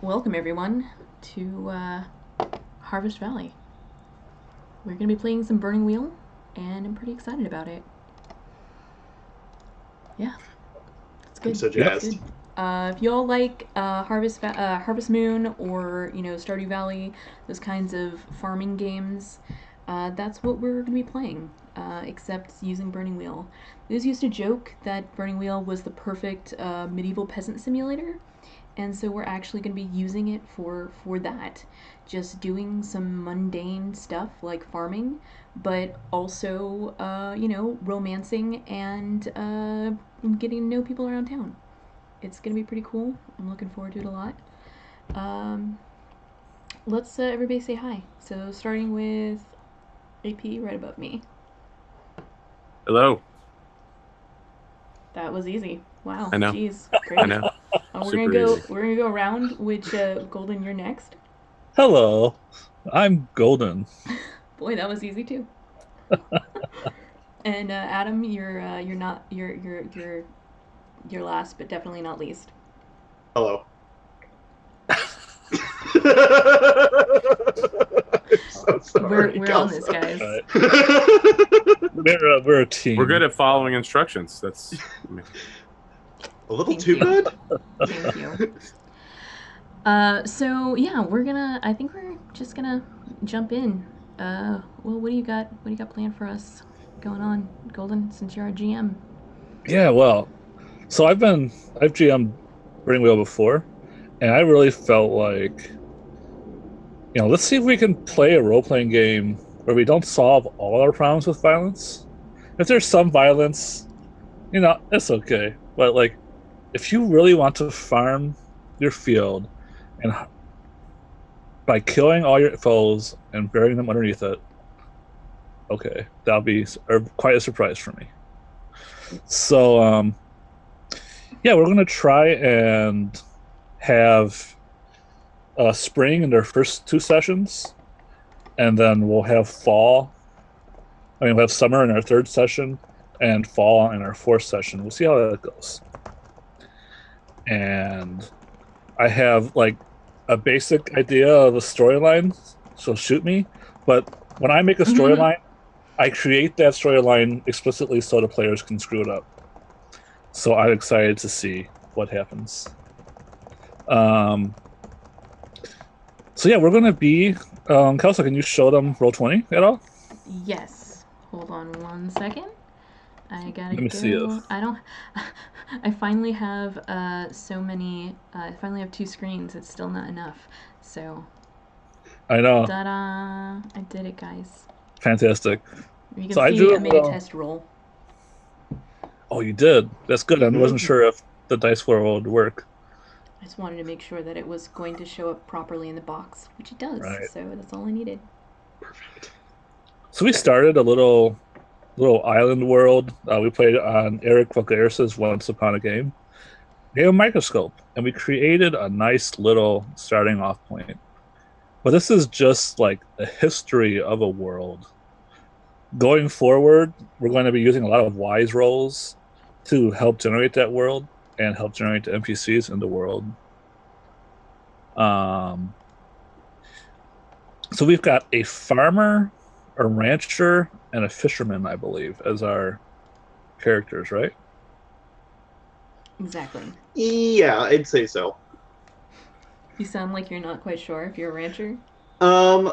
Welcome everyone to Harvest Valley. We're going to be playing some Burning Wheel, and I'm pretty excited about it. Yeah, it's I'm good. so It's jazzed. good. If y'all like Harvest Moon or Stardew Valley, those kinds of farming games, that's what we're going to be playing. Except using Burning Wheel. It was used to joke that Burning Wheel was the perfect medieval peasant simulator, and so we're actually going to be using it for that, just doing some mundane stuff like farming, but also romancing and getting to know people around town. It's going to be pretty cool. I'm looking forward to it a lot. um, let's everybody say hi. So starting with AP right above me. Hello. That was easy. Wow, I know. jeez, I great. know. We're gonna Super go. easy. We're gonna go around. Which Golden, you're next. Hello, I'm Golden. Boy, that was easy too. And Adam, you're not you're last, but definitely not least. Hello. I'm so sorry, We're on this, Kelso. guys. Right. We're a team. We're good at following instructions. That's A little Thank too you. good. Thank you. So yeah, we're gonna. I think we're just gonna jump in. Well, what do you got? What do you got planned for us going on, Golden? Since you're our GM. Yeah, well, so I've GM'd Burning Wheel before, and I really felt like, let's see if we can play a role-playing game where we don't solve all our problems with violence. If there's some violence, it's okay. But like, if you really want to farm your field and by killing all your foes and burying them underneath it, okay, that'll be quite a surprise for me. So, yeah, we're gonna try and have spring in their first two sessions, and then we'll have fall. I mean, we'll have summer in our third session, and fall in our fourth session. We'll see how that goes. And I have like a basic idea of a storyline, so shoot me. But when I make a storyline, I create that storyline explicitly so the players can screw it up. So I'm excited to see what happens. Um, so yeah, we're gonna be. Kelsa, can you show them Roll20 at all? Yes. Hold on one second. I gotta Let me see it. go. I don't. I finally have so many. I finally have two screens. It's still not enough. So, I know, ta-da! I did it, guys. fantastic. You can So I see drew I a made a little. test roll. Oh, you did. That's good. I Mhm. wasn't sure if the dice roll would work. I just wanted to make sure that it was going to show up properly in the box, which it does. Right. So that's all I needed. Perfect. So we started a little island world. We played on Eric Voulgaris's Once Upon a Game. We have a microscope, and we created a nice little starting off point. But this is just like the history of a world. Going forward, we're going to be using a lot of wise rolls to help generate that world and help generate the NPCs in the world. Um, so we've got a farmer, a rancher, and a fisherman, I believe, as our characters, right? Exactly. Yeah, I'd say so. You sound like you're not quite sure if you're a rancher. Um,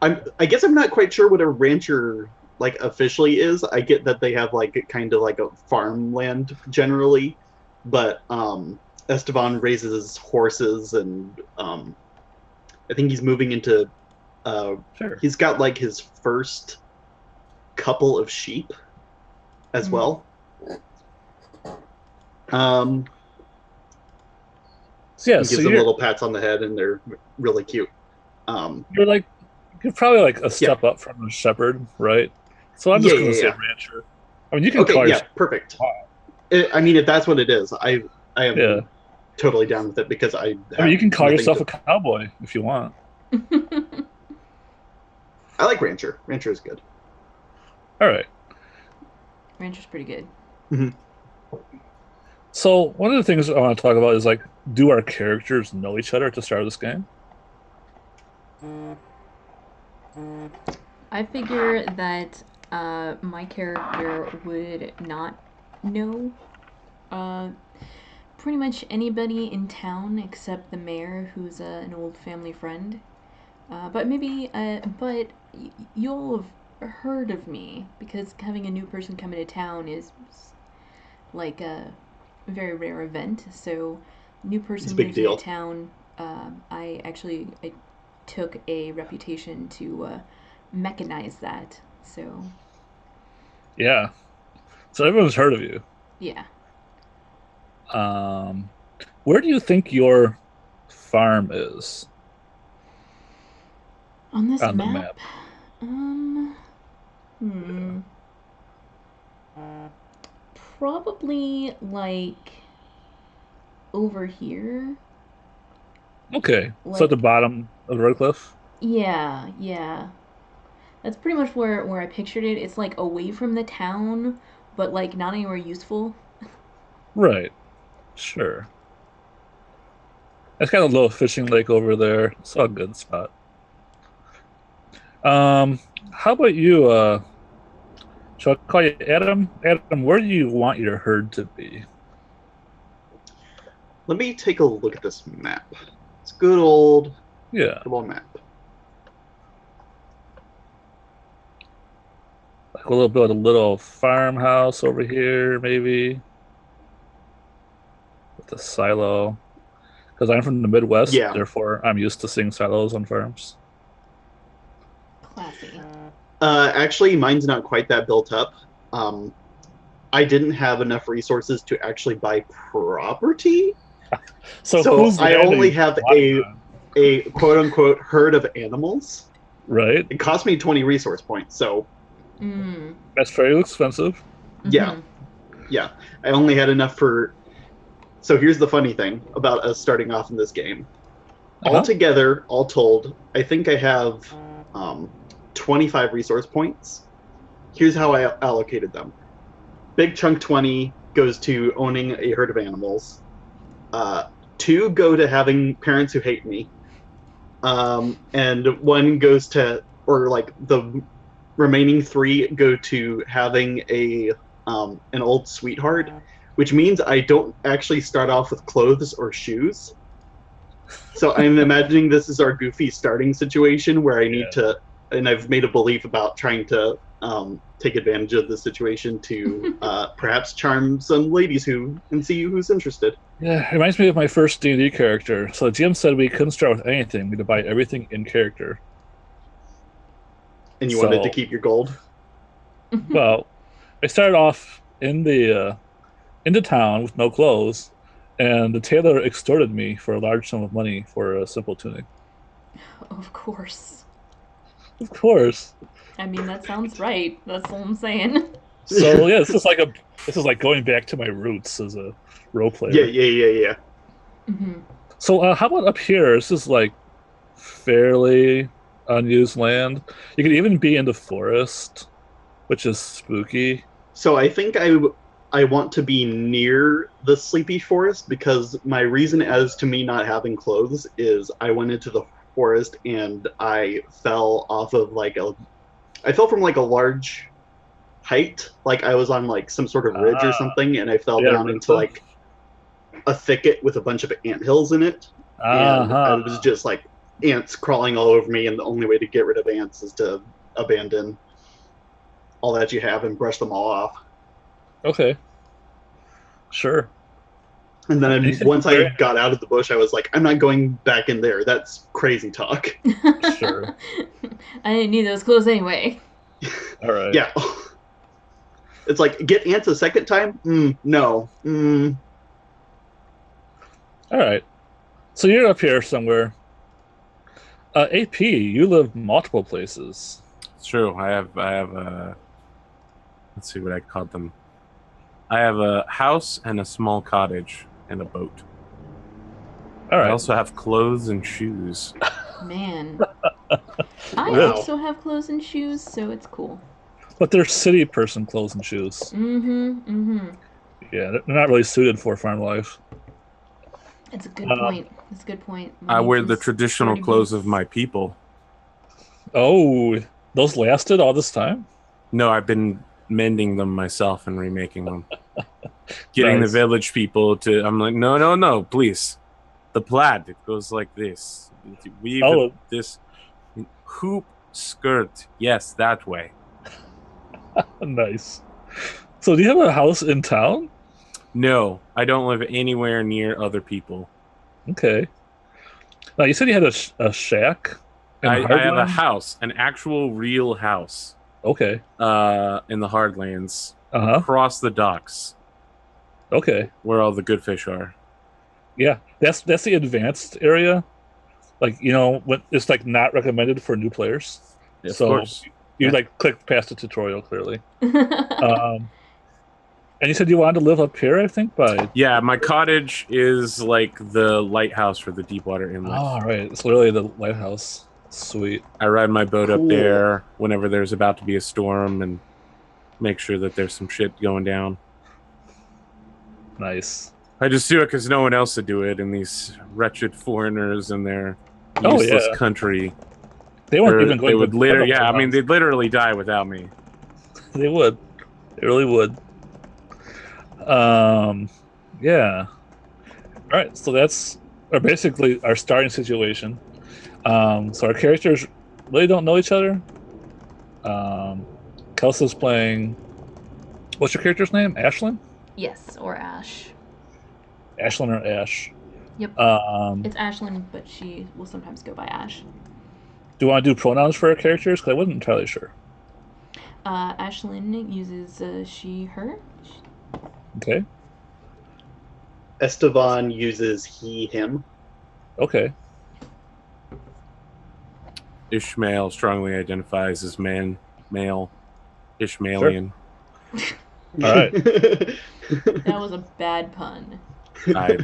I guess I'm not quite sure what a rancher like officially is. I get that they have like kind of like a farmland generally, but Esteban raises horses and I think he's moving into Sure. he's got like his first couple of sheep as well. Um, So yeah, he so gives them little pats on the head, and they're really cute. you're like you're probably like a Yeah, step up from a shepherd, right? So I'm yeah, just gonna yeah, say yeah. rancher. I mean, you can Okay, call yeah, yourself. perfect. I mean, if that's what it is, I Yeah, am totally down with it because I I mean, have you can call nothing yourself to. a cowboy if you want. I like rancher. Rancher is good. All right. Rancher's pretty good. Mm-hmm. So one of the things I want to talk about is like, do our characters know each other at the start of this game? I figure that my character would not know uh, pretty much anybody in town except the mayor, who's an old family friend. But you'll have heard of me because having a new person come into town is like a very rare event. So, new It's a person big moves into deal. town. I took a reputation to mechanize that. So, Yeah. So everyone's heard of you. yeah. Um, where do you think your farm is On this on the map, map? um, hmm, probably like over here. Okay. So at the Like, bottom of the road cliff? yeah, yeah. That's pretty much where I pictured it. It's like away from the town, but like not anywhere useful. Right. Sure. It's got a little fishing lake over there. It's a good spot. Um, how about you, shall I call you Adam? Adam, where do you want your herd to be? Let me take a look at this map. It's Yeah. good old map. Like a little bit of a little farmhouse over here, maybe, with a silo. Because I'm from the Midwest, Yeah. therefore I'm used to seeing silos on farms. Classy. Actually, mine's not quite that built up. Um, I didn't have enough resources to actually buy property, So so who's I only landing have plotting on? a quote unquote herd of animals. Right? It cost me 20 resource points, so Mm. That's very expensive. yeah, Mhm. yeah. I only had enough for. So here's the funny thing about us starting off in this game. Uh-huh. Altogether, all told, I think I have 25 resource points. Here's how I allocated them. Big chunk 20 goes to owning a herd of animals. 2 go to having parents who hate me. And 1 goes to, or like the remaining 3 go to having an old sweetheart, which means I don't actually start off with clothes or shoes. So I'm imagining this is our goofy starting situation where I need to, and I've made a belief about trying to take advantage of the situation to perhaps charm some ladies and see who's interested. Yeah, it reminds me of my first D&D character. So GM said we couldn't start with anything. We had to buy everything in character. And you wanted to So, keep your gold. well, I started off into town with no clothes, and the tailor extorted me for a large sum of money for a simple tunic. Of course. Of course. I mean, that sounds right. That's all I'm saying. So yeah, this is like going back to my roots as a role player. Yeah. Hmm. So how about up here? This is like fairly unused land. You could even be in the forest, which is spooky. So I think I want to be near the sleepy forest because my reason as to me not having clothes is I went into the forest and I fell off of I fell from like a large height, like I was on like some sort of ridge or something, and I fell yeah, down into like a thicket with a bunch of anthills in it, and I was just like ants crawling all over me, and the only way to get rid of ants is to abandon all that you have and brush them all off. Okay. Sure. And then You said once I very- got out of the bush, I was like, I'm not going back in there. That's crazy talk. Sure. I didn't need those clothes anyway. All right. Yeah. It's like, get ants a second time? No. All right. So you're up here somewhere. AP, you live multiple places. It's true. I have let's see what I called them. I have a house and a small cottage and a boat. All right. I also have clothes and shoes. Man. I Wow. also have clothes and shoes, so it's cool. But they're city person clothes and shoes. Mm-hmm. Mm-hmm. Yeah, they're not really suited for farm life. It's a good point. It's a good point. I My wear niece the is traditional sturdy clothes of boots. my people. Oh, those lasted all this time? No, I've been mending them myself and remaking them. Getting the Nice. village people to. I'm like, no, no, no, please. The plaid, it goes like this. Weave Oh, this hoop skirt. Yes, that way. nice. So do you have a house in town? No, I don't live anywhere near other people. Okay. Now you said you had a shack in I have a Hardland? house, an actual real house, Okay. in the Hardlands, Uh-huh. across the docks, Okay. where all the good fish are. Yeah. That's the advanced area. Like, when it's like not recommended for new players. Of So course. you Yeah. like clicked past the tutorial clearly. And you said you wanted to live up here, I think, by Yeah, my cottage is like the lighthouse for the Deepwater Inlet. Oh, right. It's literally the lighthouse. Sweet. I ride my boat up Cool. there whenever there's about to be a storm and make sure that there's some shit going down. Nice. I just do it because no one else would do it, and these wretched foreigners in their Oh, useless yeah. country. They weren't even going They to would the literally, yeah, I lighthouse. mean, they'd literally die without me. They would. They really would. Yeah. All right. So that's basically our starting situation. So our characters really don't know each other. Kelsa's playing. What's your character's name? Ashlyn? Yes, or Ash. Ashlyn or Ash? Yep. Do It's Ashlyn, but she will sometimes go by Ash. you want to do pronouns for our characters? Because I wasn't entirely sure. Ashlyn uses she, her. Okay. Esteban uses he, him. Okay. Ishmael strongly identifies as male, Ishmaelian. All right. That was a bad pun. I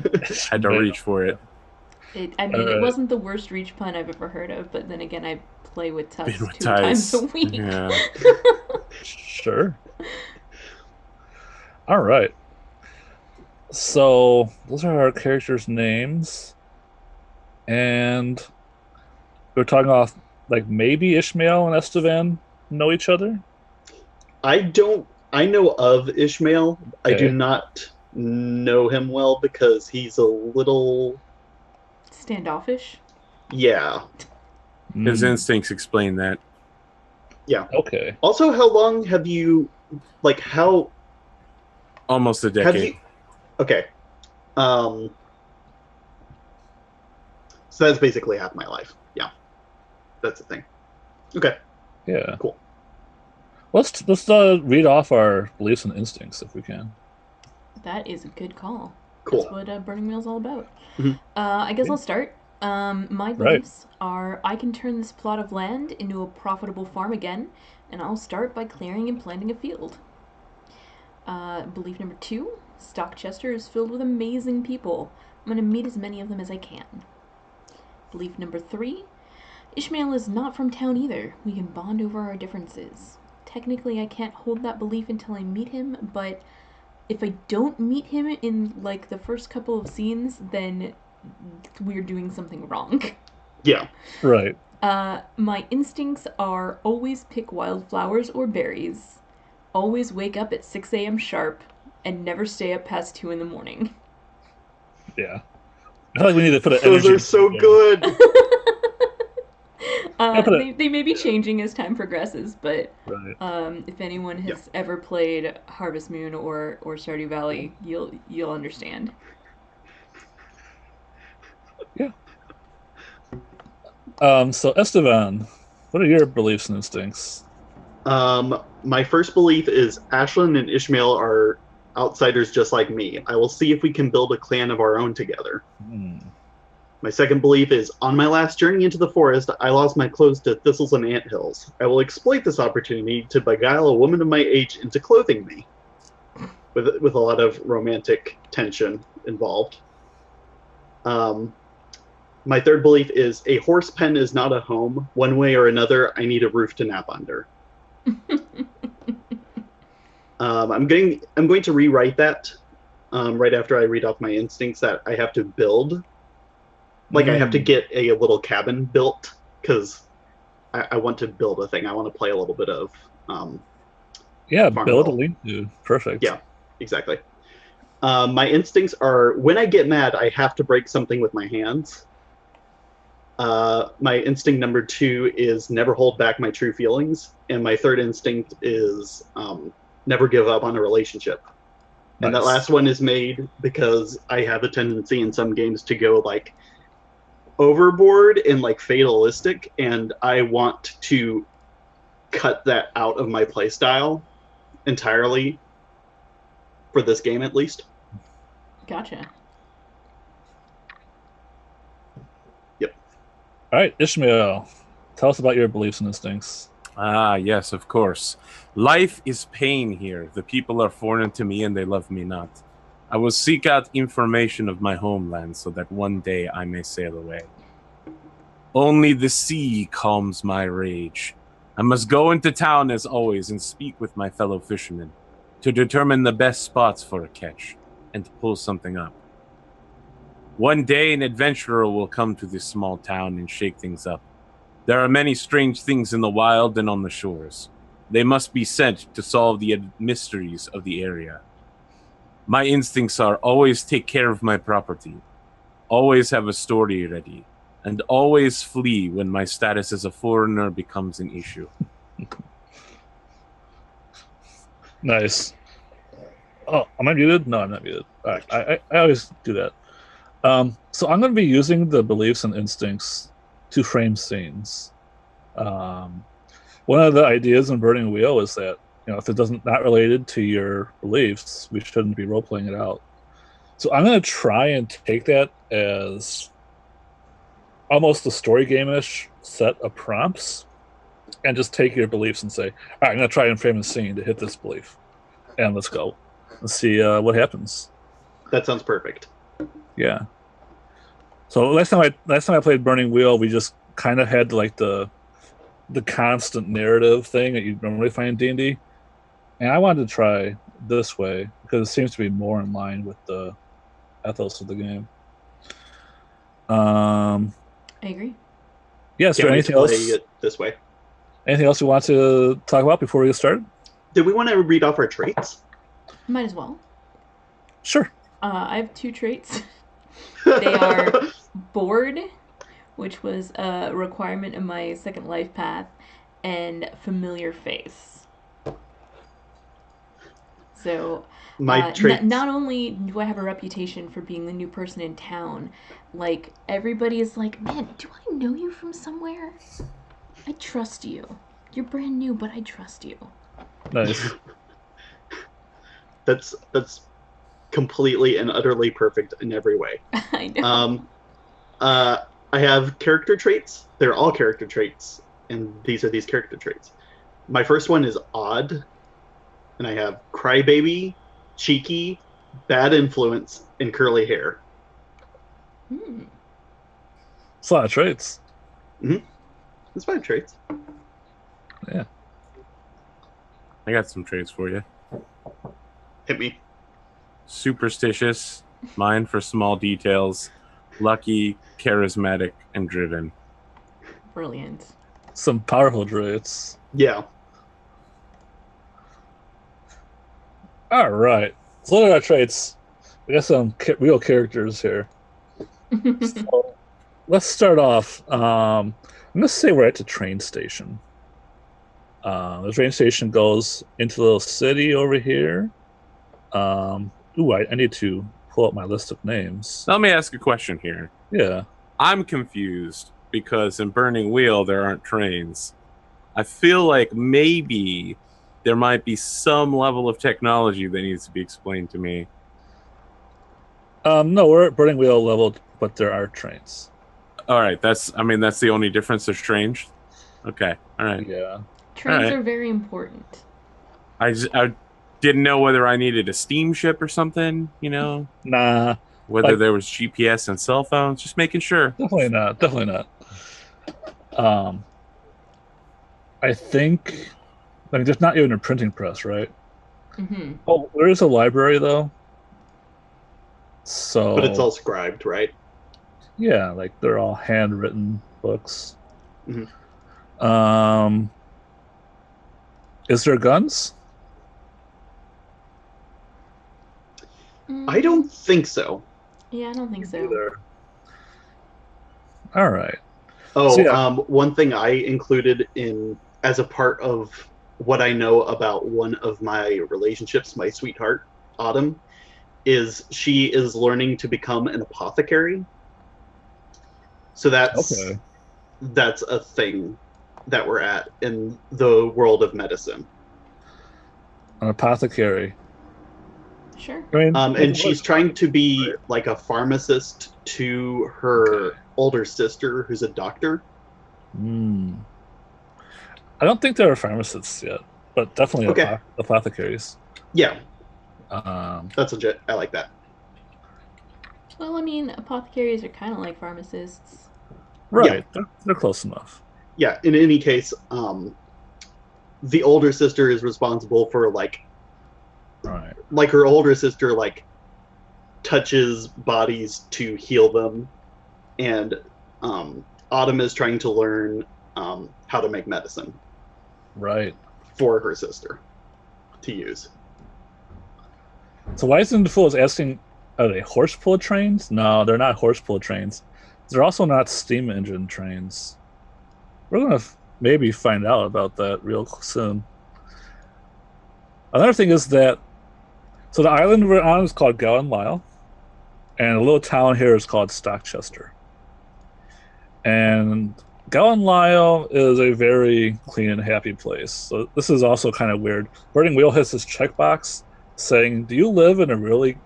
had to reach for it. It Alright. wasn't the worst reach pun I've ever heard of, but then again, I play with Tuss Been with two times Tice. a week. Yeah. Sure. All right. So those are our characters' names, and we're talking off like maybe Ishmael and Esteban know each other. I know of Ishmael. I do Okay. not know him well because he's a little, Standoffish. yeah. His Mm, instincts explain that. okay. Also, how long have you, like, how Almost a have decade. you? Okay. So that's basically half my life. Yeah, that's the thing. Okay, Yeah. cool. Let's read off our beliefs and instincts if we can. That is a good call. Cool. That's what Burning Wheel's all about. Mhm. I guess Yeah. I'll start. My Right. beliefs are I can turn this plot of land into a profitable farm again, and I'll start by clearing and planting a field. Belief number 2, Stockchester is filled with amazing people. I'm going to meet as many of them as I can. Belief number 3, Ishmael is not from town either. We can bond over our differences. Technically, I can't hold that belief until I meet him, but if I don't meet him in like the first couple of scenes, then we're doing something wrong. Yeah. Right. My instincts are always pick wildflowers or berries, always wake up at 6 a.m. sharp, and never stay up past 2 in the morning. Yeah. I feel like we need to put an Those energy. are so there. good. They may be changing as time progresses, but Right. if anyone has ever played Harvest Moon or Stardew Valley, you'll understand. Yeah. So Esteban, what are your beliefs and instincts? My first belief is Ashlyn and Ishmael are outsiders just like me. I will see if we can build a clan of our own together. My second belief is on my last journey into the forest, I lost my clothes to thistles and anthills. I will exploit this opportunity to beguile a woman of my age into clothing me, with a lot of romantic tension involved. My third belief is a horse pen is not a home. One way or another, I need a roof to nap under. I'm going to rewrite that right after I read off my instincts that I have to build. Like, I have to get a little cabin built because I want to build a thing. I want to play a little bit of Yeah, build a Farmville. lean-to. Perfect. Yeah, exactly. My instincts are, when I get mad, I have to break something with my hands. My instinct number 2 is never hold back my true feelings. And my third instinct is never give up on a relationship. And that Nice. last one is made because I have a tendency in some games to go like overboard and like fatalistic, and I want to cut that out of my playstyle entirely for this game, at least. Gotcha. Yep. All right, Ishmael, tell us about your beliefs and instincts. Ah, yes, of course. Life is pain here. The people are foreign to me and they love me not. I will seek out information of my homeland so that one day I may sail away. Only the sea calms my rage. I must go into town as always and speak with my fellow fishermen to determine the best spots for a catch and to pull something up. One day an adventurer will come to this small town and shake things up. There are many strange things in the wild and on the shores. They must be sent to solve the mysteries of the area. My instincts are always take care of my property, always have a story ready, and always flee when my status as a foreigner becomes an issue. Nice. Oh, am I muted? No, I'm not muted. All right, I always do that. So I'm going to be using the beliefs and instincts to frame scenes. One of the ideas in Burning Wheel is that, if it doesn't not related to your beliefs, we shouldn't be role playing it out. So I'm going to try and take that as almost a story game-ish set of prompts, and just take your beliefs and say, all right, I'm going to try and frame a scene to hit this belief, and let's go. Let's see what happens. That sounds perfect. Yeah. So last time I played Burning Wheel, we just kind of had like the constant narrative thing that you normally find in D&D, and I wanted to try this way because it seems to be more in line with the ethos of the game. I agree. Yes. Can't Or wait anything to play else? it this way. Anything else you want to talk about before we get started? Did we want to read off our traits? Might as well. Sure. I have 2 traits. They are bored, which was a requirement in my second life path, and familiar face. So, My traits. not only do I have a reputation for being the new person in town, like, everybody is like, man, do I know you from somewhere? I trust you. You're brand new, but I trust you. Nice. That's completely and utterly perfect in every way. I know. I have character traits. They're all character traits, and these are these character traits. My first one is odd, and I have crybaby, cheeky, bad influence, and curly hair. It's a lot of traits. That's 5 traits. Yeah. I got some traits for you. Hit me. Superstitious, mind for small details, lucky, charismatic, and driven. Brilliant. Some powerful traits. Yeah. All right. So what are our traits? We got some real characters here. So let's start off. I'm going to say we're at the train station. The train station goes into the little city over here. I need to pull up my list of names. Let me ask a question here. Yeah. I'm confused because in Burning Wheel there aren't trains. I feel like maybe there might be some level of technology that needs to be explained to me. No, we're at Burning Wheel level, but there are trains. All right, that's the only difference. There's trains. Okay, all right. Yeah. Trains Alright. are very important. I didn't know whether I needed a steamship or something. Nah. Whether there was GPS and cell phones. Just making sure. Definitely not. Definitely not. I think, there's not even a printing press, right? Mm-hmm. Oh, there is a library though. So, But it's all scribed, right? yeah, like they're all handwritten books. Mhm. Um, is there guns? I don't think so. Yeah, I don't think so. Either. All right. So Oh, yeah. one thing I included in as a part of what I know about one of my relationships, my sweetheart, Autumn, is she is learning to become an apothecary. So Okay. that's a thing that we're at in the world of medicine. An apothecary. Sure. I mean, And she's trying to be like a pharmacist to her okay. older sister, who's a doctor. Hmm. I don't think there are pharmacists yet, but definitely Okay, apothecaries. yeah, Um, that's legit. I like that. Well, I mean, apothecaries are kind of like pharmacists. Yeah, right. They're close enough. yeah. In any case, the older sister is responsible for Right. her older sister touches bodies to heal them, and Autumn is trying to learn how to make medicine Right. for her sister to use. So why isn't the fools asking, are they horse pull trains? No, they're not horse pull trains. They're also not steam engine trains. We're gonna maybe find out about that real soon. Another thing is that so the island we're on is called Gowan Lyle, and a little town here is called Stockchester. And Gowan Lyle is a very clean and happy place. So this is also kind of weird. Burning Wheel has this checkbox saying, "Do you live in a really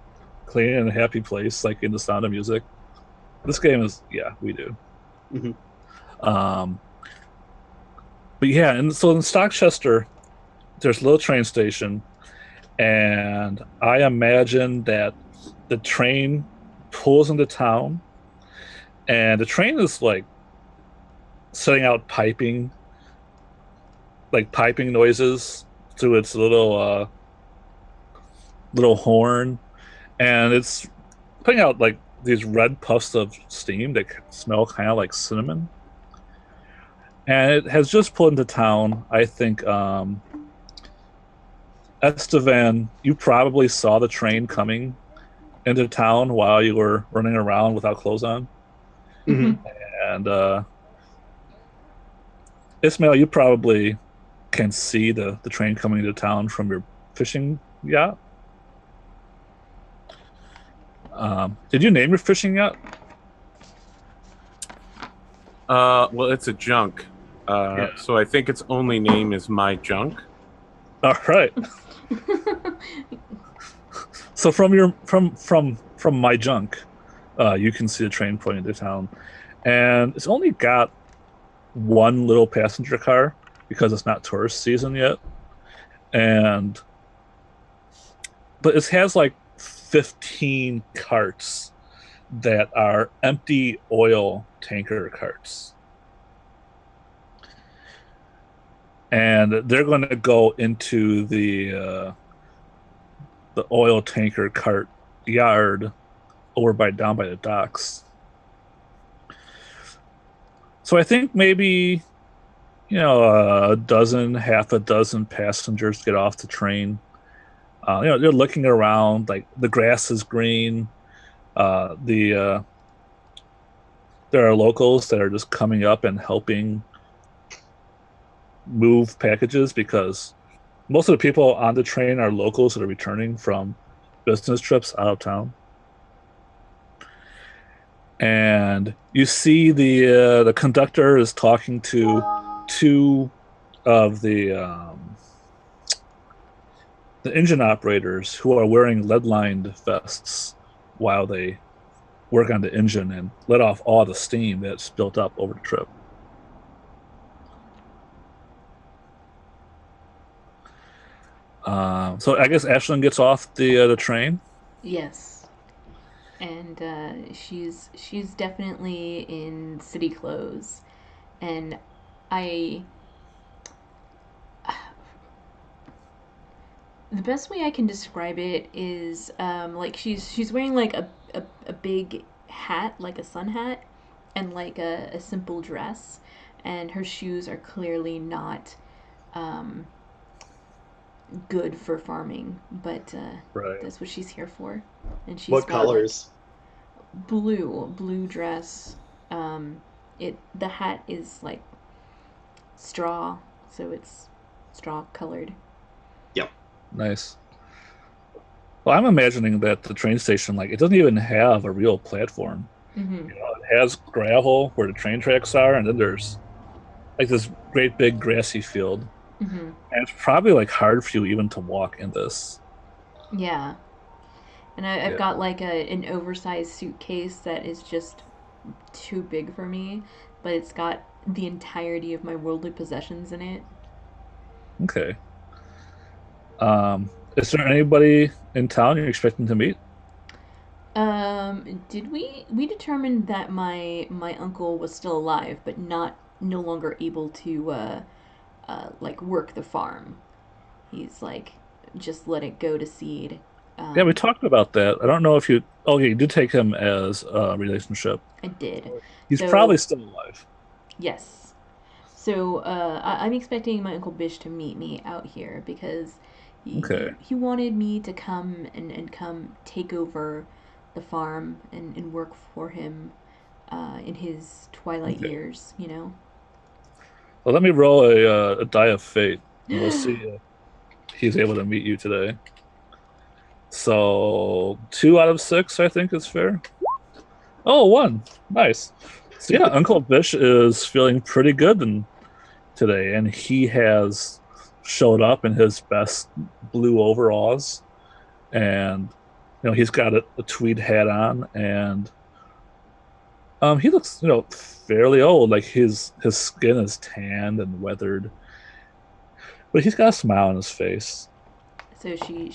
clean and happy place, like in The Sound of Music?" This game is, yeah, we do. Mm-hmm. Um, but yeah, and so in Stockchester, there's a little train station, and I imagine that the train pulls into town, and the train is like setting out piping noises through its little horn, and it's putting out like these red puffs of steam that smell kind of like cinnamon. And it has just pulled into town. I think Estevan, you probably saw the train coming into town while you were running around without clothes on. Mm-hmm. And Ismail, you probably can see the train coming into town from your fishing yacht. Did you name your fishing yacht? Well, it's a junk. Yeah. So I think its only name is My Junk. All right. So from my junk, you can see the train pulling into town, and it's only got one little passenger car because it's not tourist season yet, and but it has like 15 carts that are empty oil tanker carts, and they're going to go into the oil tanker cart yard over by down by the docks. So I think maybe half a dozen passengers get off the train. They're looking around, like the grass is green. There are locals that are just coming up and helping move packages because most of the people on the train are locals that are returning from business trips out of town. And you see the conductor is talking to two of the engine operators who are wearing lead-lined vests while they work on the engine and let off all the steam that's built up over the trip. So I guess Ashlyn gets off the train. Yes. And she's definitely in city clothes, and I the best way I can describe it is like she's wearing like a big hat, like a sun hat, and like a simple dress, and her shoes are clearly not um, good for farming, but Right. that's what she's here for. And she's What got like colors? blue dress. Um, the hat is like straw, so it's straw colored. Yep. Nice. Well, I'm imagining that the train station, like, it doesn't even have a real platform. Mm-hmm. It has gravel where the train tracks are, and then there's like this great big grassy field. Mm-hmm. And it's probably like hard for you even to walk in this. Yeah, and I've Yeah. got like an oversized suitcase that is just too big for me, but it's got the entirety of my worldly possessions in it. Okay. Is there anybody in town you're expecting to meet? Did we determined that my uncle was still alive, but no longer able to like work the farm. He's like just let it go to seed. Yeah, we Um, talked about that. I don't know if you. Oh, yeah, you did take him as a relationship. I did. He's probably So still alive. yes. So I'm expecting my uncle Bish to meet me out here because Okay. he wanted me to come and come take over the farm and work for him in his twilight Okay. years, you know? Well, let me roll a die of fate, and we'll see if he's able to meet you today. So 2 out of 6, I think, is fair. Oh, one. Nice. So yeah, Uncle Bish is feeling pretty good today, and he has showed up in his best blue overalls, and he's got a tweed hat on, and he looks fairly old. Like his skin is tanned and weathered, but he's got a smile on his face. So she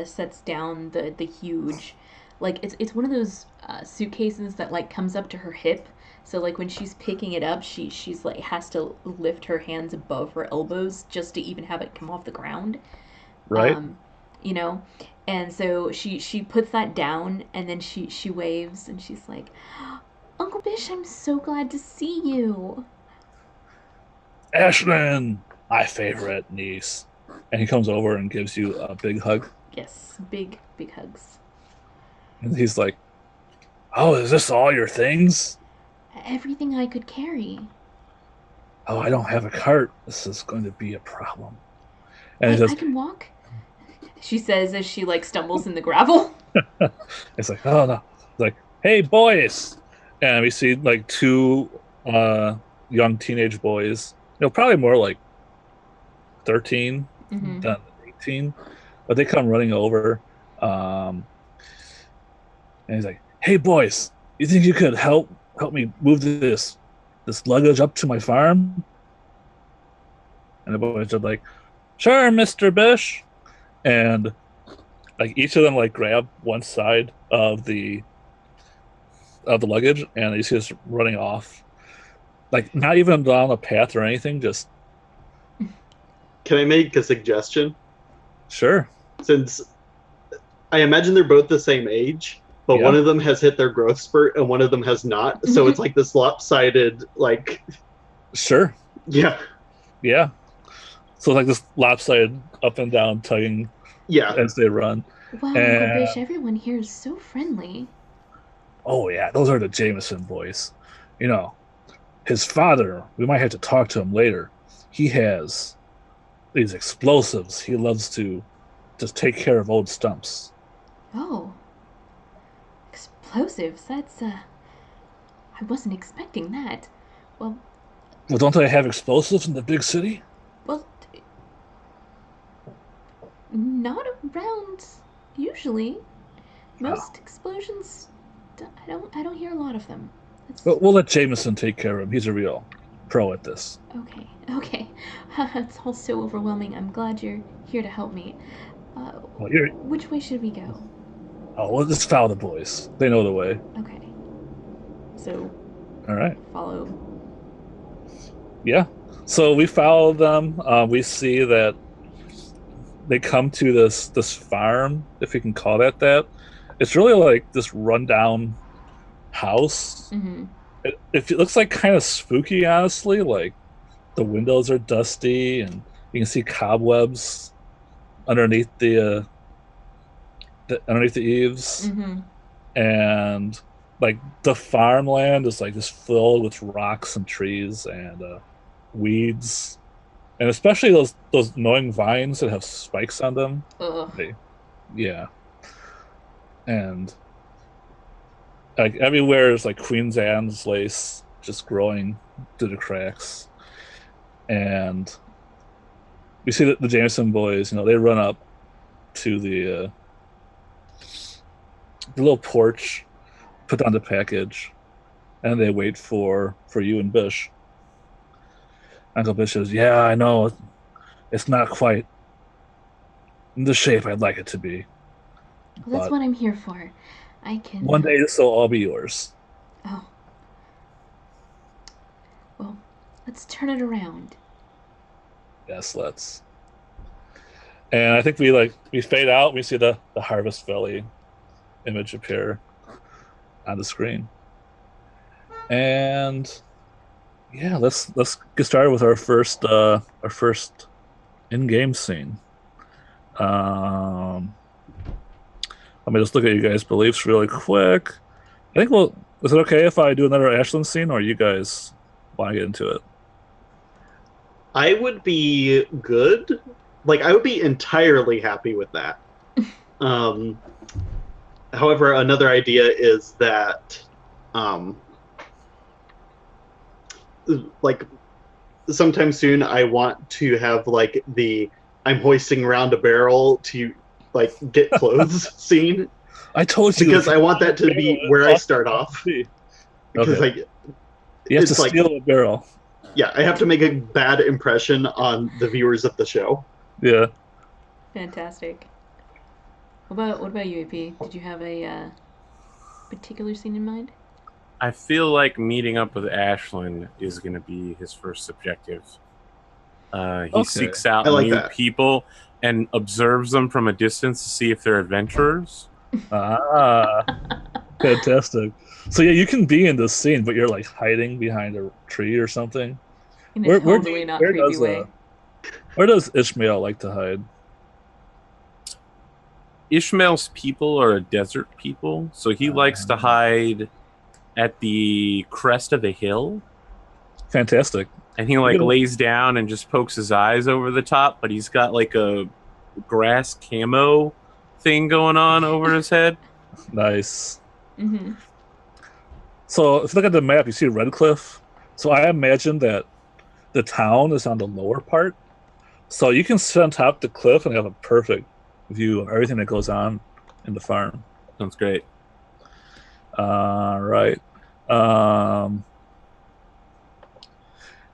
sets down the huge, like it's one of those suitcases that like comes up to her hip. So like when she's picking it up, she's like has to lift her hands above her elbows just to even have it come off the ground. Right? Um, you know, and so she puts that down and then she waves and she's like, Uncle Bish, I'm so glad to see you. Ashlyn, my favorite niece. And he comes over and gives you a big hug. Yes, big hugs. And he's like, "Oh, is this all your things? Everything I could carry. Oh, I don't have a cart. This is going to be a problem." And he I says, can walk. She says as she like stumbles in the gravel. "It's like, oh no." It's like, "Hey, boys." And we see like two young teenage boys, probably more like 13 Mm-hmm. than 18, but they come running over. Um, and he's like, "Hey, boys, you think you could help me move this luggage up to my farm?" And the boys are like, "Sure, Mr. Bish." And like each of them like grab one side of the luggage, and you see us running off. Like not even down a path or anything, just Can I make a suggestion? sure. Since I imagine they're both the same age, but Yeah, one of them has hit their growth spurt and one of them has not. So it's like this lopsided, like, sure. yeah, Yeah. So like this lopsided up and down tugging yeah. as they run. Wow, Uncle And Bish, everyone here is so friendly. oh yeah, those are the Jameson boys. You know, his father, we might have to talk to him later. He has these explosives. He loves to just take care of old stumps. Oh, explosives. That's I wasn't expecting that. Well, Well, don't they have explosives in the big city? well, not around usually. Oh. Most explosions, I don't hear a lot of them. That's But we'll let Jameson take care of him. He's a real pro at this. okay. Okay, it's all so overwhelming. I'm glad you're here to help me. Uh, Well, you're, which way should we go? oh, we'll just follow the boys. They know the way. Okay. So All right. follow. Yeah. So we follow them. We see that they come to this farm, if you can call that. it's really like this rundown house. Mm-hmm. It looks like kind of spooky, honestly. Like the windows are dusty, and you can see cobwebs underneath underneath the eaves, Mm-hmm. and like the farmland is like just filled with rocks and trees and weeds, and especially those annoying vines that have spikes on them. Ugh. Yeah, and like everywhere is like Queen's Anne's lace just growing through the cracks, and we see that the Jameson boys, they run up to the little porch, put down the package, and they wait for you and Bish. Uncle Bish says, "Yeah, I know it's not quite in the shape I'd like it to be, Well, that's but what I'm here for. I can. one day this will all be yours." Oh. Well, let's turn it around. Yes, let's. And I think we fade out. We see the Harvest Valley image appear on the screen, and yeah, let's get started with our first in-game scene. Let me just look at you guys' beliefs really quick. I think is it okay if I do another Ashland scene, or you guys want to get into it? I would be good. Like, I would be entirely happy with that. However, another idea is that, like, sometime soon I want to have, like, I'm hoisting around a barrel to, like, get clothes scene. I told you. Because I want that to be where I start off. Because, okay. You have to steal a barrel. Yeah, I have to make a bad impression on the viewers of the show. Yeah. Fantastic. What about you, AP? Did you have a particular scene in mind? I feel like meeting up with Ashland is going to be his first objective. He seeks out new people and observes them from a distance to see if they're adventurers. Fantastic. So yeah, you can be in this scene, but you're like hiding behind a tree or something. In a totally not creepy way. Where does Ishmael like to hide? Ishmael's people are a desert people, so he likes to hide at the crest of a hill. Fantastic. And he lays down and just pokes his eyes over the top, but he's got like a grass camo thing going on over his head. Nice. Mm-hmm. So if you look at the map, you see Red Cliff. So I imagine that the town is on the lower part. So you can sit on top of the cliff and have a perfect view of everything that goes on in the farm. Sounds great. Right.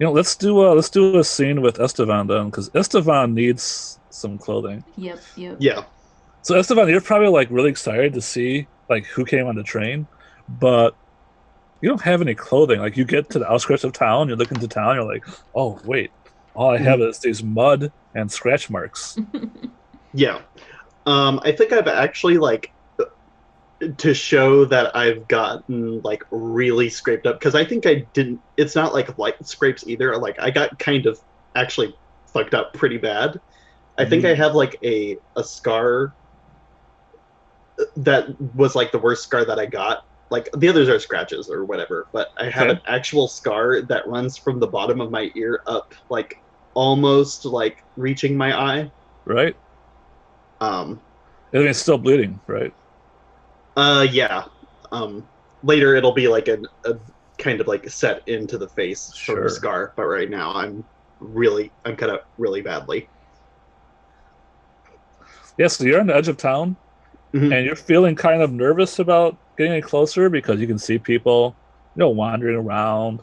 Let's do a scene with Esteban then, because Esteban needs some clothing. Yep. Yeah. So Esteban, you're probably like really excited to see like who came on the train, but you don't have any clothing. Like you get to the outskirts of town, you look into town, you're like, oh wait, all I have is these mud and scratch marks. Yeah. I think I've actually to show that I've gotten like really scraped up, because I think I didn't. It's not like light scrapes either. Like I got kind of actually fucked up pretty bad. I think I have like a scar that was like the worst scar that I got. Like the others are scratches or whatever, but I have an actual scar that runs from the bottom of my ear up, like almost like reaching my eye. Right. It's still bleeding, right? Yeah. Later it'll be like a kind of like set into the face from the scar, but right now I'm kind of really badly. Yeah, so you're on the edge of town, and you're feeling kind of nervous about getting any closer because you can see people, wandering around.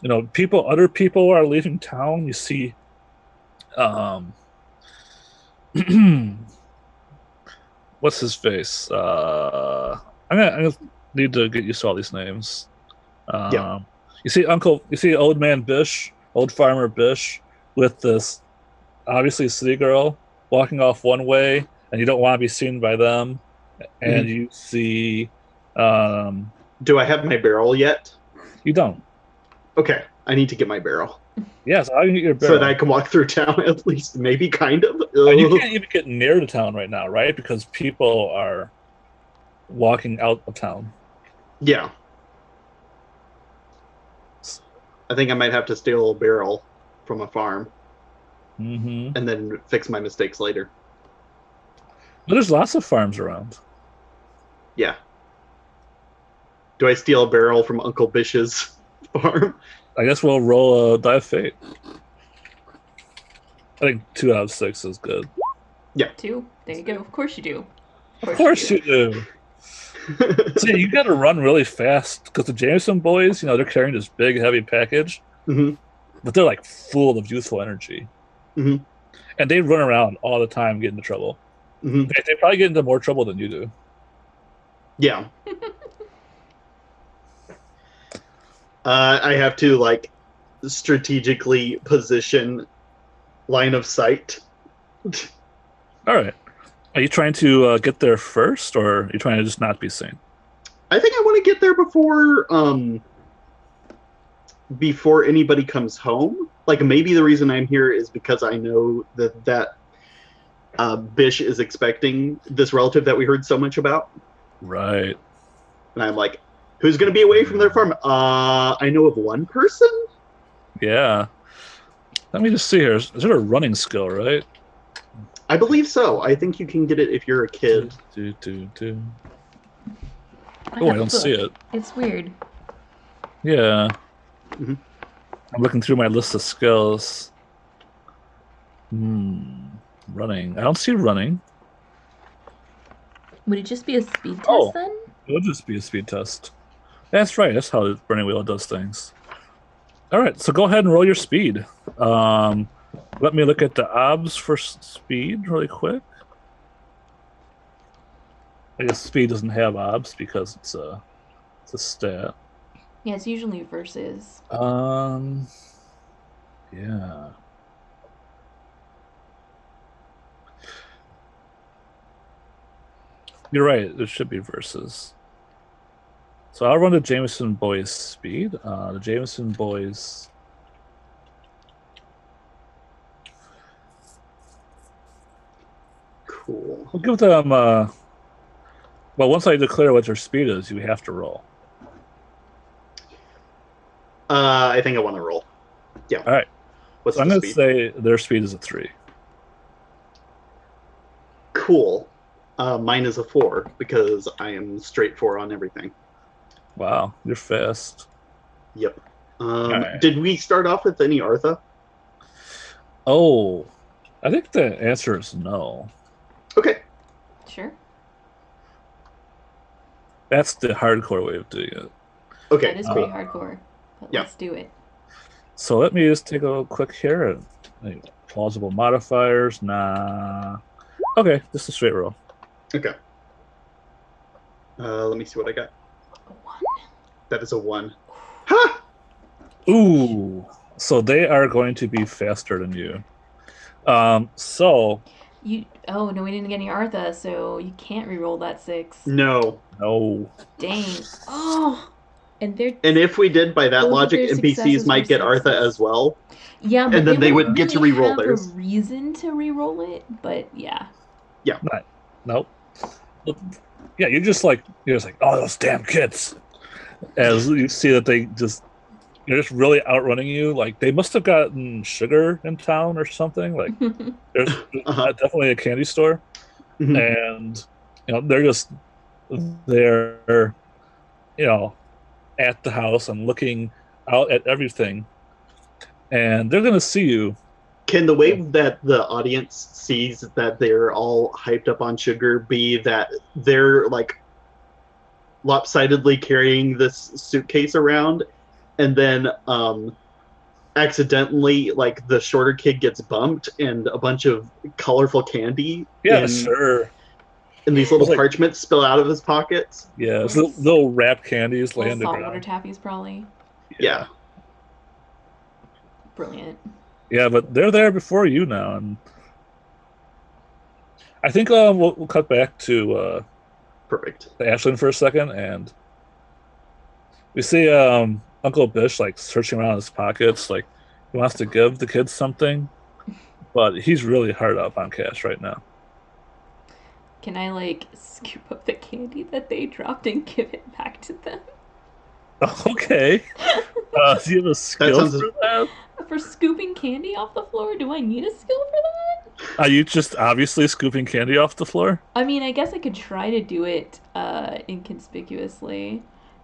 Other people are leaving town. You see, what's his face? I'm gonna need to get used to all these names. You see old man Bish, old farmer Bish, with this obviously city girl walking off one way, and you don't want to be seen by them, and Mhm. you see, um, Do I have my barrel yet? you don't. Okay, I need to get my barrel Yes, how do you get your so barrel? that I can walk through town at least, maybe kind of. You Ugh. can't even get near the town right now, right? Because people are walking out of town. Yeah, I think I might have to steal a barrel from a farm Mm-hmm. and then fix my mistakes later. But there's lots of farms around. Yeah. Do I steal a barrel from Uncle Bish's farm? I guess we'll roll a die of fate. I think 2 out of 6 is good. 2. There you go. Of course you do. Of course you do. See, you got to run really fast because the Jameson boys, they're carrying this big, heavy package, Mhm. but they're like full of youthful energy. Mhm. And they run around all the time, get into trouble. Mhm. They probably get into more trouble than you do. Yeah. I have to like strategically position line of sight. All right. Are you trying to get there first, or are you trying to just not be seen? I think I want to get there before anybody comes home. Like maybe the reason I'm here is because I know that Bish is expecting this relative that we heard so much about, Right. and I'm like, who's going to be away from their farm? I know of one person. Yeah. Let me just see here. Is there a running skill, right? I believe so. I think you can get it if you're a kid. Oh, I don't see it. It's weird. Yeah. Mhm. I'm looking through my list of skills. Running. I don't see running. Would it just be a speed test Oh. then? It'll just be a speed test. That's right. That's how the Burning Wheel does things. All right. So go ahead and roll your speed. Let me look at the obs for speed really quick. I guess speed doesn't have obs because it's a stat. Yeah, it's usually versus. Yeah. You're right. It should be versus. So I'll run the Jameson boys speed. The Jameson boys. Cool. We'll give them. Well, once I declare what their speed is, you have to roll. I think I want to roll. Yeah. All right. What's So I'm the going to speed? say their speed is a 3. Cool. Mine is a 4 because I am straight 4 on everything. Wow, you're fast. Yep. Right. Did we start off with any Artha? Oh, I think the answer is no. Okay. Sure. That's the hardcore way of doing it. Okay. That is pretty hardcore. But yeah. let's do it. So let me just take a quick here. Plausible modifiers. Nah. Okay, just a straight roll. Okay. Let me see what I got. A 1. That is a 1. Ha! Ooh. So they are going to be faster than you. So Oh no, we didn't get any Artha, so you can't re-roll that 6. No. Dang. Oh. And if we did by that both of logic, their NPCs successes might were get Artha 6s. as well. Yeah, but and then they would get to really re-roll have theirs. a reason to re-roll it, but yeah. Yeah. Nope. Yeah, you're just like, oh, those damn kids. As you see that they're just really outrunning you. Like they must have gotten sugar in town or something. Like there's definitely a candy store, and they're just there, at the house and looking out at everything, and they're gonna see you. Can the way that the audience sees that they're all hyped up on sugar be that they're like lopsidedly carrying this suitcase around, and then accidentally like the shorter kid gets bumped and a bunch of colorful candy Sure. and these little parchments spill out of his pockets? Yeah, little wrap candies little land on the saltwater ground. tappies probably. Yeah. Brilliant. Yeah, but they're there before you now, and I think we'll cut back to Perfect. to Ashlyn for a second, and we see Uncle Bish like searching around his pockets, like he wants to give the kids something, but he's really hard up on cash right now. Can I like scoop up the candy that they dropped and give it back to them? Okay. Do you have a skill sounds- for that? For scooping candy off the floor? Do I need a skill for that? Are you just obviously scooping candy off the floor? I mean, I guess I could try to do it inconspicuously.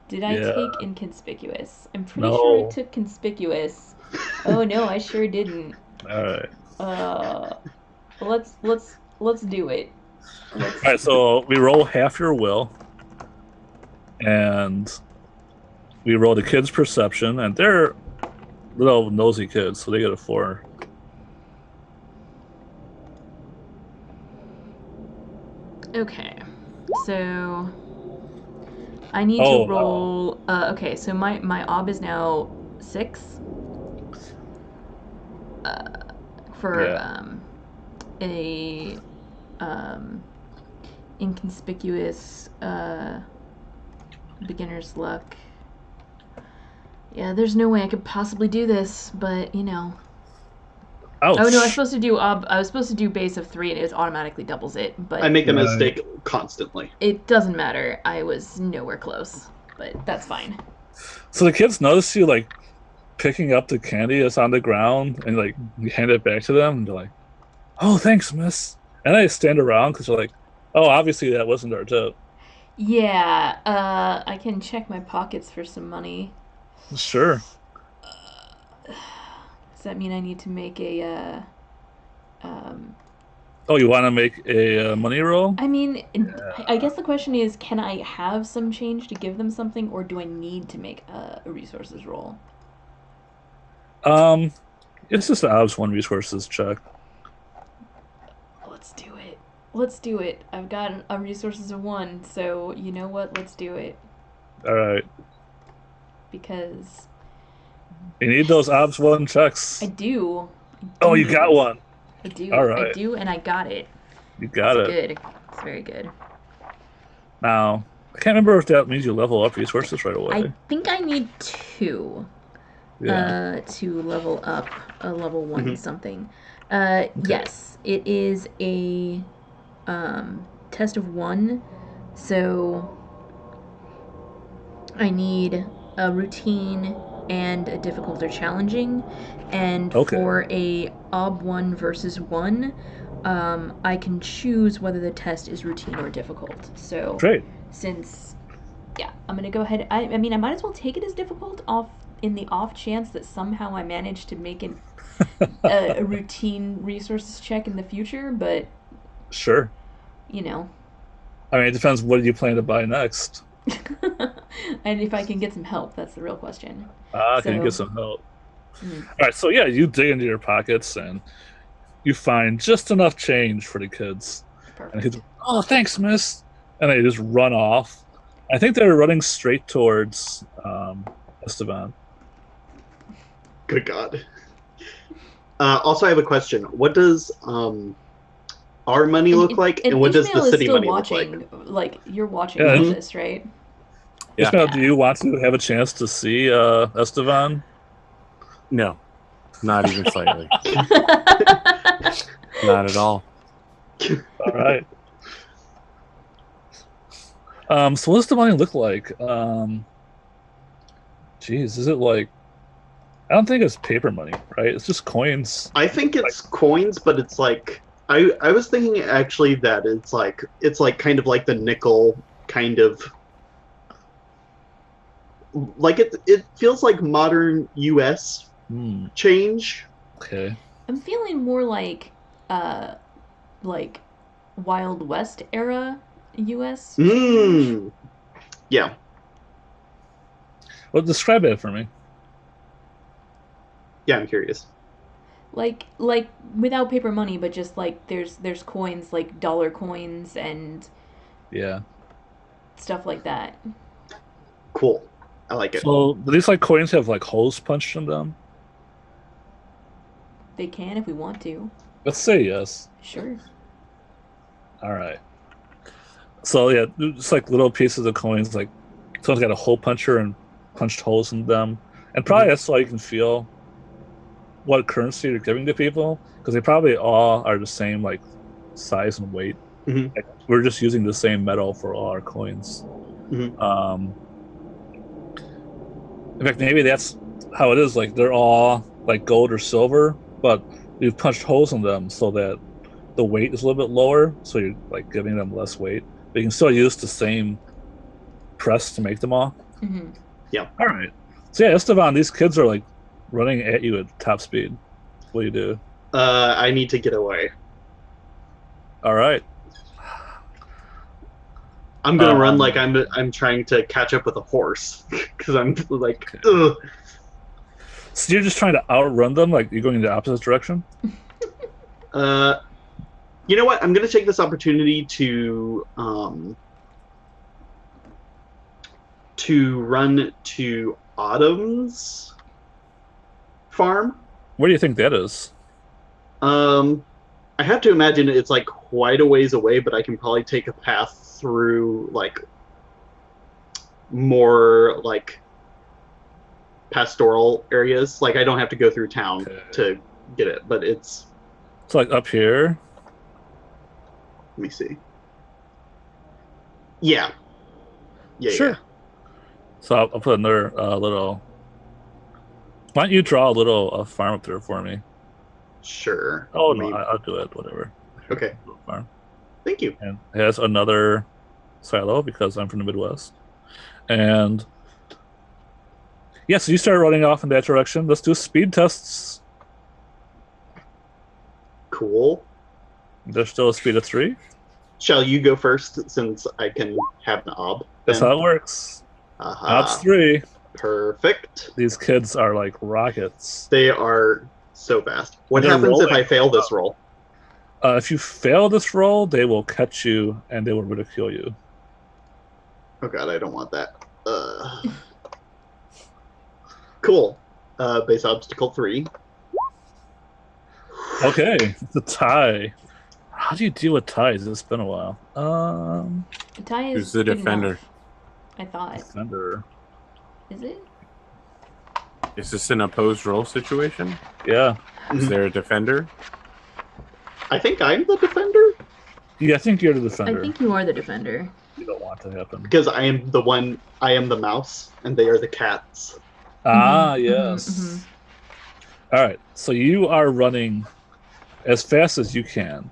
Did I Yeah. take inconspicuous? I'm pretty No. sure I took conspicuous. Oh no, I sure didn't. All right. Let's do it. All right. So we roll half your will, and we roll the kids' perception, and they're little nosy kids, so they get a 4. Okay, so I need Oh, to roll. Okay, so my ob is now 6. For Yeah. A inconspicuous beginner's luck. Yeah, there's no way I could possibly do this, but you know. Ouch. Oh no, I was supposed to do base of 3 and it automatically doubles it, but I make the Right. mistake constantly. it doesn't matter. I was nowhere close, but that's fine. So the kids notice you like picking up the candy that's on the ground and like you hand it back to them, and they're like, "Oh, thanks, miss." And they stand around because they're like, "Oh, obviously that wasn't our tip." Yeah, I can check my pockets for some money. Sure. Does that mean I need to make a Oh, you want to make a money roll? I mean, I guess the question is, can I have some change to give them something, or do I need to make a resources roll? It's just an odds 1 resources check. Let's do it. Let's do it. I've got a resources of 1, so you know what? Let's do it. All right. Because You need those odds 1 checks. I do. Oh, you got one. I do. All right. I do, and I got it. You got It's it. good. It's very good. Now, I can't remember if that means you level up resources right away. I think I need 2 to level up a level 1 Mhm. something. Yes, it is a test of 1, so I need a routine and a difficult or challenging, and Okay. for a ob 1 versus 1, I can choose whether the test is routine or difficult. So Great. since I'm gonna go ahead. I mean, I might as well take it as difficult in the off chance that somehow I manage to make a routine resources check in the future, but Sure. you know. I mean, it depends. What do you plan to buy next? And if I can get some help, that's the real question. Can you So- get some help? Mm. All right. So yeah, you dig into your pockets and you find just enough change for the kids. And the Perfect. kids, "Oh, thanks, miss," and they just run off. I think they were running straight towards Esteban. Good God. Also, I have a question. What does our money look like, and what does Ishmael the is city still money look watching, like? you're watching Yeah. all this, right? Yeah. Ishmael, do you want to have a chance to see Esteban? No, not even slightly. Not at all. All right. So what does the money look like? Geez, is it like? I don't think it's paper money, right? It's just coins. I think it's coins, but it's like I was thinking actually that it's like kind of like the nickel kind of like it feels like modern US change. Okay. I'm feeling more like Wild West era US. Mm. Yeah. Well, describe it for me. Yeah, I'm curious. Like without paper money, but just like there's coins like dollar coins and Yeah. stuff like that. Cool. I like it. So do these like coins have like holes punched in them? They can if we want to. Let's say yes. Sure. All right. So yeah, just like little pieces of coins. Like someone's got a hole puncher and punched holes in them, and probably that's why you can feel what currency you're giving to people, because they probably all are the same like size and weight. Mhm. Like, we're just using the same metal for all our coins. Mhm. In fact, maybe that's how it is. Like they're all like gold or silver, but you've punched holes in them so that the weight is a little bit lower, so you're like giving them less weight. But you can still use the same press to make them all. Mm-hmm. All right. So yeah, Esteban, these kids are like running at you at top speed. What do you do? I need to get away. All right. I'm gonna run like I'm trying to catch up with a horse because I'm like, ugh. So you're just trying to outrun them, like you're going in the opposite direction? You know what? I'm gonna take this opportunity to run to Autumn's farm. Where do you think that is? I have to imagine it's like quite a ways away, but I can probably take a path through like more like pastoral areas. Like I don't have to go through town to get it, but it's like up here. Let me see. Yeah. Sure. Yeah. So I'll put another little. Why don't you draw a little farm up there for me? Sure. Oh no, I'll do it. Whatever. Okay. Farm. Thank you. And it has another silo because I'm from the Midwest. And yeah, so you start running off in that direction. Let's do speed tests. Cool. There's still a speed of 3. Shall you go first since I can have an ob? That's how it works. Ob's 3. Perfect. These kids are like rockets. They are so fast. What happens if I fail this roll? If you fail this roll, they will catch you and they will ridicule you. Oh god, I don't want that. Cool. Base obstacle 3. Okay, it's a tie. How do you deal with ties? It's been a while. A tie is who's the good defender? enough, I thought. Defender. Is it? Is this an opposed roll situation? Yeah. Is there a defender? I think I'm the defender? Yeah, I think you're the defender. I think you are the defender. You don't want to happen. Because I am the mouse, and they are the cats. Ah, yes. All right, so you are running as fast as you can,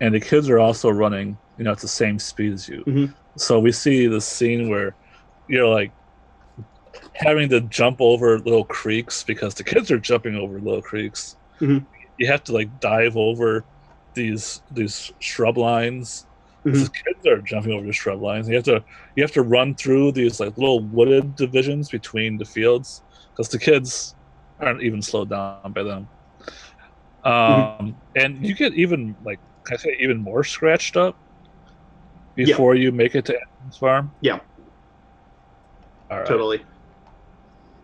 and the kids are also running, at the same speed as you. So we see the scene where you're like having to jump over little creeks because the kids are jumping over little creeks. You have to like dive over these shrub lines. The kids are jumping over the shrub lines. You have to run through these like little wooded divisions between the fields because the kids aren't even slowed down by them. And you get even like even more scratched up before you make it to Adam's farm. Yeah. All right. Totally.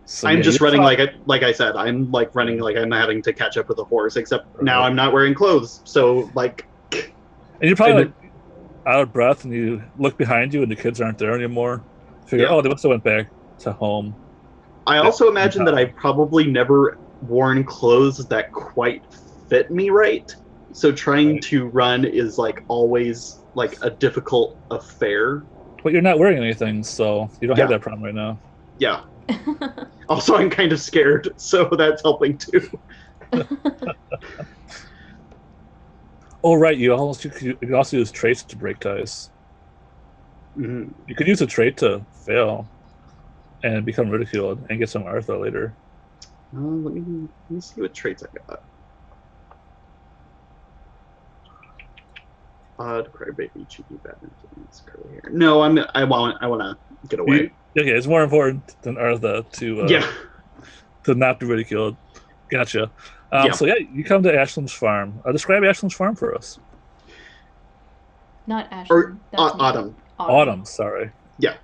So I'm just running like I said, I'm like running like I'm having to catch up with a horse, except now I'm not wearing clothes. So like and you're probably like out of breath and you look behind you and the kids aren't there anymore. Figure, they must have went back to home. I also imagine that I've probably never worn clothes that quite fit me right. So trying to run is like always like a difficult affair. But you're not wearing anything, so you don't have that problem right now. Yeah. Also, I'm kind of scared, so that's helping too. Oh, right. You could also use traits to break ties. You could use a trait to fail and become ridiculed and get some Artha later. Let me see what traits I got. Odd, crybaby, cheeky, bad influence, curly hair. No, I want to get away. Okay, it's more important than Artha to not be ridiculed. Gotcha. So yeah, you come to Ashland's farm. Describe Ashland's farm for us. Not Ashland. That's Autumn. Autumn, sorry. Yeah.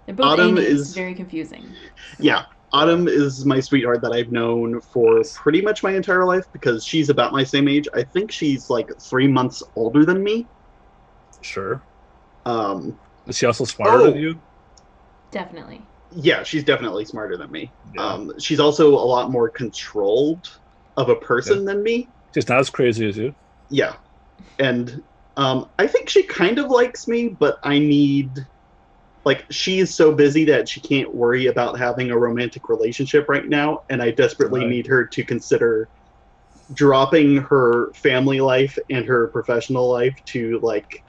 They're both Autumn Amy's, is very confusing. Yeah. Autumn is my sweetheart that I've known for pretty much my entire life because she's about my same age. I think she's like 3 months older than me. Sure. Is she also smarter Oh. than you? Definitely. Yeah, she's definitely smarter than me. Yeah. She's also a lot more controlled of a person than me. She's not as crazy as you. Yeah. And I think she kind of likes me, but I need, like, she is so busy that she can't worry about having a romantic relationship right now, and I desperately Right. need her to consider dropping her family life and her professional life to, like,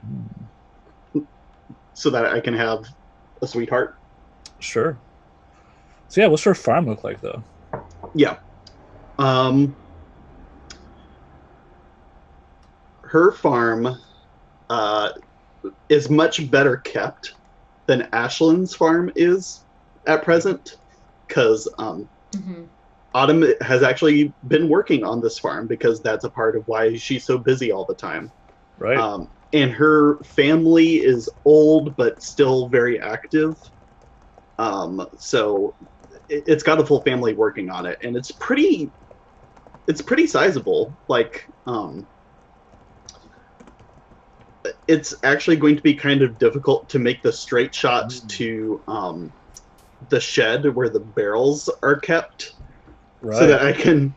so that I can have a sweetheart. Sure. So yeah, what's her farm look like though? Yeah. Her farm is much better kept than Ashland's farm is at present, because Autumn has actually been working on this farm because that's a part of why she's so busy all the time. Right. And her family is old but still very active. So it's got a full family working on it, and it's pretty sizable. Like, it's actually going to be kind of difficult to make the straight shot to the shed where the barrels are kept, so that I can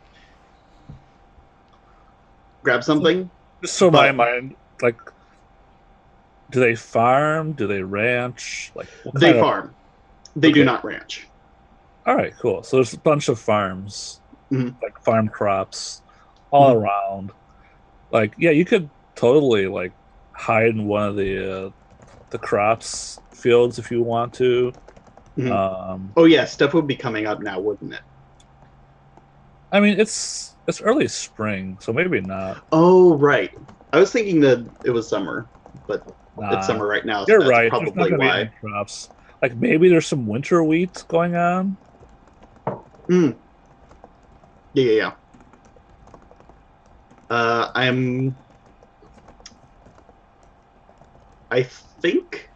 grab something. Just so my mind, like, do they farm? Do they ranch? Like, they farm. They do not ranch. All right, cool. So there's a bunch of farms, like farm crops, all around. Like, yeah, you could totally like hide in one of the crops fields if you want to. Oh yeah, stuff would be coming up now, wouldn't it? I mean, it's early spring, so maybe not. Oh right, I was thinking that it was summer, but it's summer right now. So you're that's right. Probably there's not why. Be any crops. Like maybe there's some winter wheat going on. Yeah. I think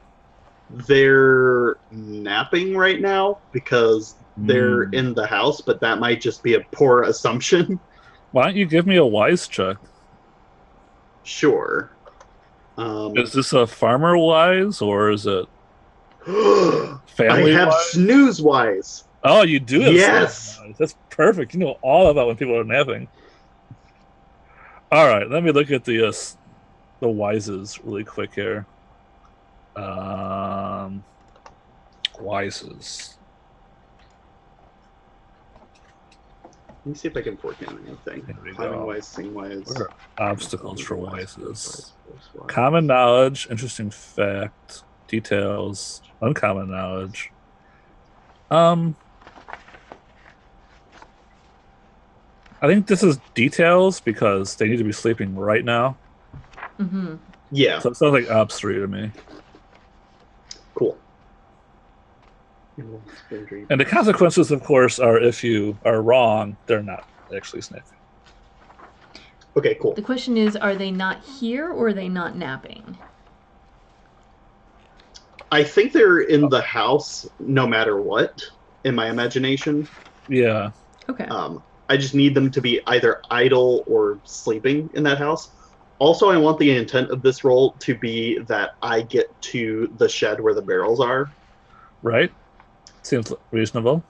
they're napping right now because they're in the house, but that might just be a poor assumption. Why don't you give me a wise check? Sure. Is this a farmer wise or is it family? I have snooze wise. Oh, you do have yes. That's perfect. You know all about when people are napping. All right, let me look at the wises really quick here. Wises. Let me see if I can fork in anything. Climbing wise, sing wise. What are obstacles for wises? Common knowledge, interesting fact, details, uncommon knowledge. I think this is details because they need to be sleeping right now. Yeah. So it sounds like Ops 3 to me. Cool. And the consequences, of course, are if you are wrong, they're not actually sniffing. Okay, cool. The question is, are they not here or are they not napping? I think they're in the house no matter what, in my imagination. Yeah. Okay. I just need them to be either idle or sleeping in that house. Also, I want the intent of this role to be that I get to the shed where the barrels are. Right. Seems reasonable.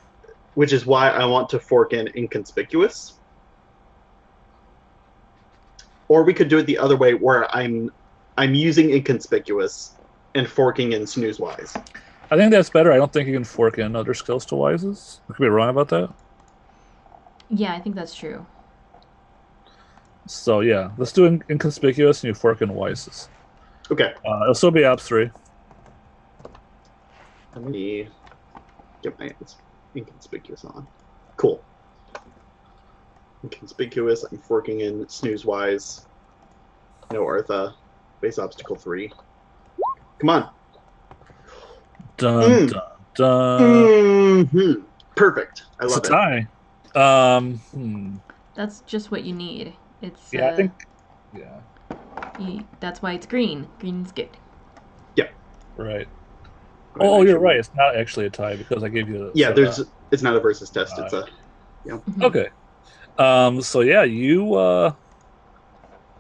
Which is why I want to fork in inconspicuous. Or we could do it the other way, where I'm using inconspicuous and forking in snooze wise. I think that's better. I don't think you can fork in other skills to wises. I could be wrong about that. Yeah, I think that's true. So yeah, let's do inconspicuous and you fork in wises. Okay. It'll still be Ops 3. Let me get my inconspicuous on. Cool. Inconspicuous, I'm forking in snooze wise. No Artha. Base obstacle 3. Come on. Dun dun dun. Perfect. I love it. It's a tie. That's just what you need. It's I think. Yeah. That's why it's green. Green's good. Yeah. Right. Oh, you're right. It's not actually a tie because I gave you. It's not a versus test. It's a. Yeah. Okay. So yeah, you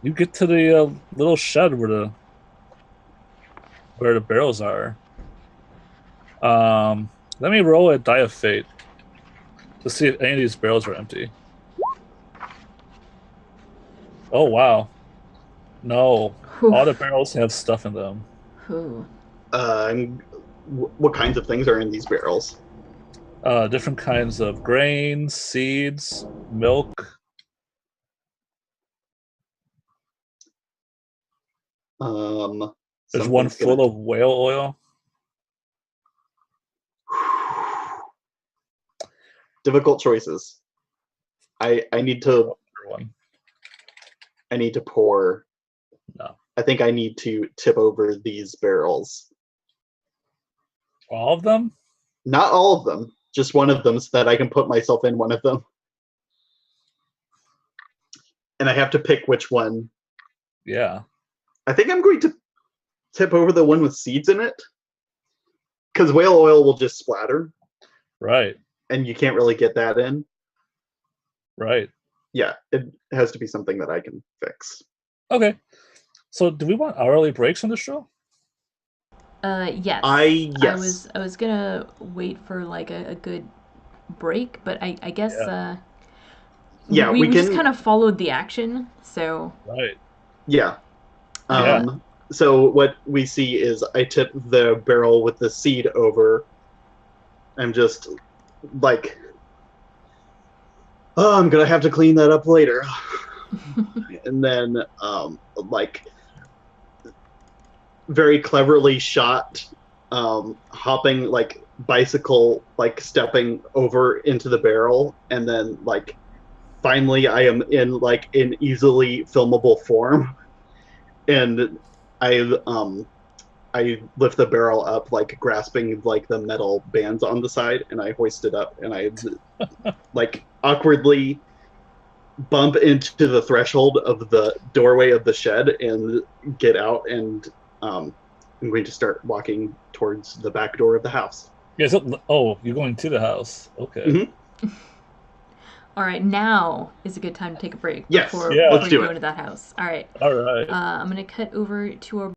get to the little shed where where the barrels are. Let me roll a die of fate to see if any of these barrels are empty. Oh wow, no! All the barrels have stuff in them. Ooh. What kinds of things are in these barrels? Different kinds of grains, seeds, milk. There's one Something's gonna. full of whale oil. Difficult choices. I need to One. I need to pour. No. I think I need to tip over these barrels. All of them? Not all of them, just one of them so that I can put myself in one of them. And I have to pick which one. Yeah. I think I'm going to tip over the one with seeds in it. Because whale oil will just splatter. Right. And you can't really get that in. Right. Yeah, it has to be something that I can fix. Okay. So do we want hourly breaks on the show? Yes. Yes. I was gonna wait for like a good break, but I guess Yeah, we we just can kind of followed the action, so Right. Yeah. Yeah. So what we see is I tip the barrel with the seed over. I'm just like, oh, I'm gonna have to clean that up later. And then like very cleverly shot, hopping like bicycle, like stepping over into the barrel, and then like finally I am in like an easily filmable form, and I lift the barrel up, like grasping like the metal bands on the side, and I hoist it up, and I like awkwardly bump into the threshold of the doorway of the shed and get out, and I'm going to start walking towards the back door of the house. Yeah, you're going to the house. Okay. Mm-hmm. all right, now is a good time to take a break Yes, before yeah. before let's you do go it. into that house. All right. All right. I'm gonna cut over to our